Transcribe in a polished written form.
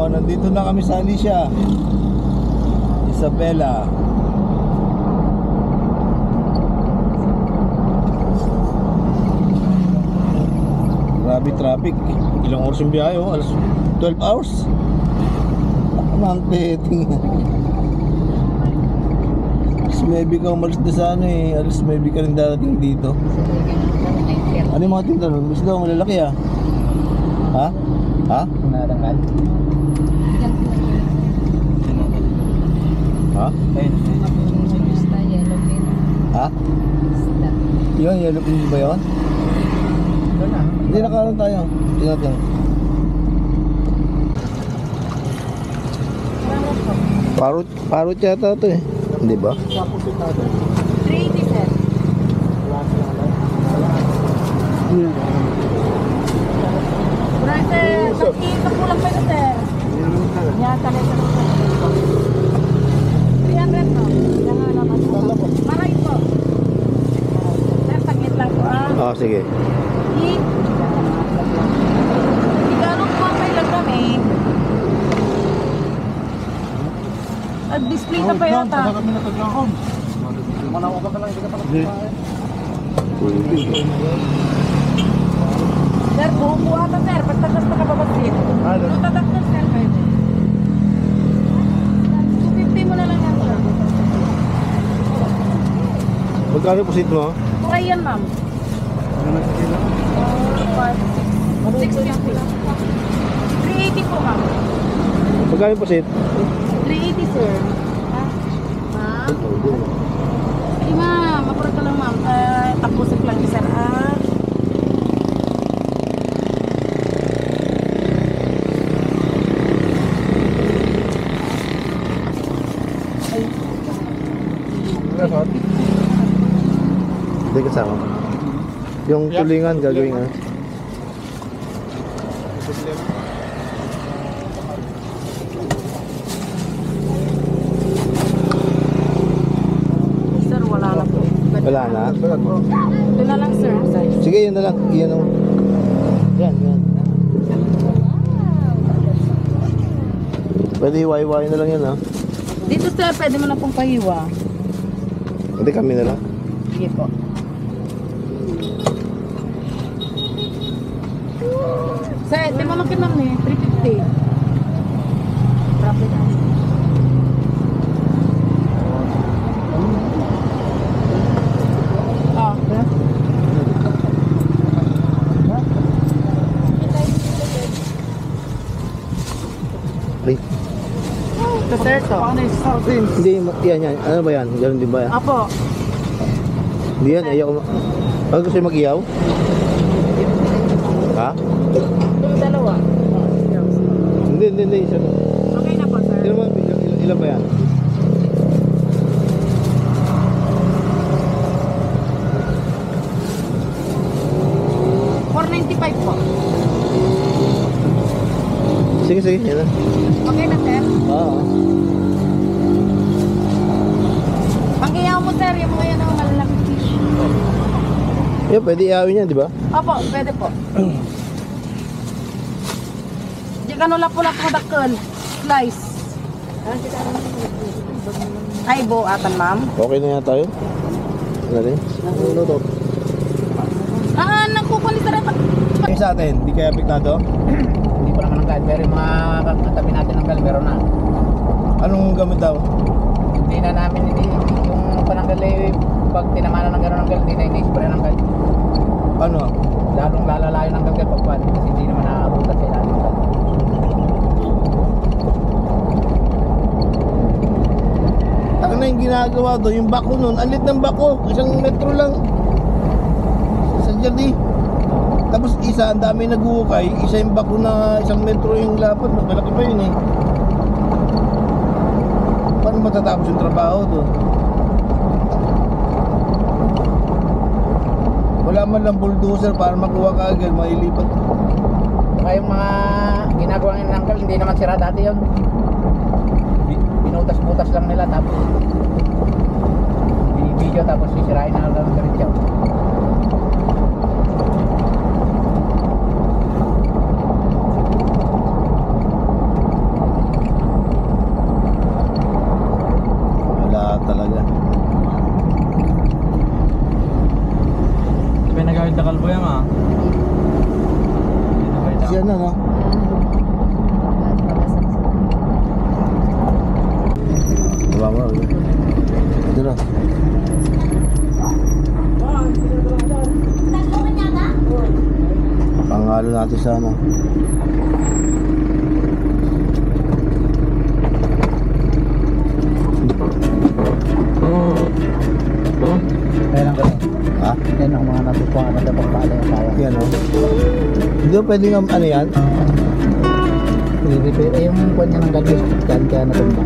nandito na kami sa Alicia Isabela. Grabe traffic. Ilang oras yung biyahe, oh? Alas 12 hours. Ang peting. Alas maybe ka umalis na sa ano eh. Alas maybe ka rin dadating dito. Ano yung mga tinta nun? Gusto daw malalaki ah. Ha? Ha? Naranggal. Ha? Basta yellow pin. Ha? Basta. Yun, yellow pin ba yun? Hindi, nakaroon tayo. Hindi natin. Parot yata ito eh. Hindi ba? 380 sir. Brother, sakit ako lang pa ito sir. Yata na ito. 300 no? Yan naman. Maray po. Sir, saglit lang po ah. Ah, sige. Igano kumapay lang kami. Nag-display ka pa yata. Sir, buo ata sir. Pagtakas na kapabasit. Tutatak na sir kayo. 250 mo na lang yan sir. Magkano po seat mo? Okay yan ma'am. 650. 380 po ma'am. Magkano po seat? 380 sir. Ma'am? Sige ma'am, mapura ka lang ma'am. Tapusin lang ni sir ah. Hindi kasama. Yung tulingan gagawin nga. Sir, wala na po. Wala na? Ito na lang sir. Sige, yun na lang. Yan o. Yan, yan. Pwede hiwa-hiwain na lang yan ha. Dito sir, pwede mo na pong pahiwa. Hindi kami na lang. Sige po. Sir, di mo makin ma'am eh. 350. Profit. Ah. Wait. Ito sir, to. Hindi, yan, yan. Ano ba yan? Ganun din ba yan? Apo. Hindi yan, ayaw ko. Pag gusto yung mag-iyaw? Ha? Yung dalawa. Hindi. Isa. Okay na po sir. Ilan ba yan? $495 po. Sige, yan na. Okay na sir. Oo. Pang-iyaw mo sir, yung mga yan ang malalaking fish. Yeah, pwede iawin yan, di ba? Opo, pwede po. Di ka nula pula po dakkel. Slice. Ay, buatan ma'am. Okay na yan tayo. Ano rin? Ano? Nagkukulit na rin. Yung sa atin, di kaya apektado? Hindi pa naman nanggal, pero yung mga katabi natin nanggal, meron na. Anong gamit daw? Hindi na namin, yung pananggal eh, pag tinamanan ng gano'n nanggal, hindi na ini-spray nanggal. Ano? Lalong lalalayo ng nanggal pagpad, kasi hindi naman nakakabutan sa ilalim. Taka na yung ginagawa doon, yung bako nun, alit ng bako, 1 metro lang. Sa jardi. Tapos isa, ang dami nag-uukay, isa yung bako na 1 metro yung lapad, mas malaki pa yun eh. Paano matatapos yung trabaho doon? Wala man lang bulldozer para makuha ka agad, mailipat. Saka yung mga ginagawa ng nanggal, hindi naman sira dati yun. Binutas-butas lang nila, tapos video, tapos sisirain na lang ng diretso. kahit nakalbo yan ah. Siya na, no? Bawa, ito na. Pangalo natin sa ano. Kaya lang ganun. Ha? Yan ang mga natutuwa na dapat paala yung kaya. Yan, no? Hindi ba pwede nga, ano yan? I-repair. Eh, yung kanya ng galbis, kaya natumba.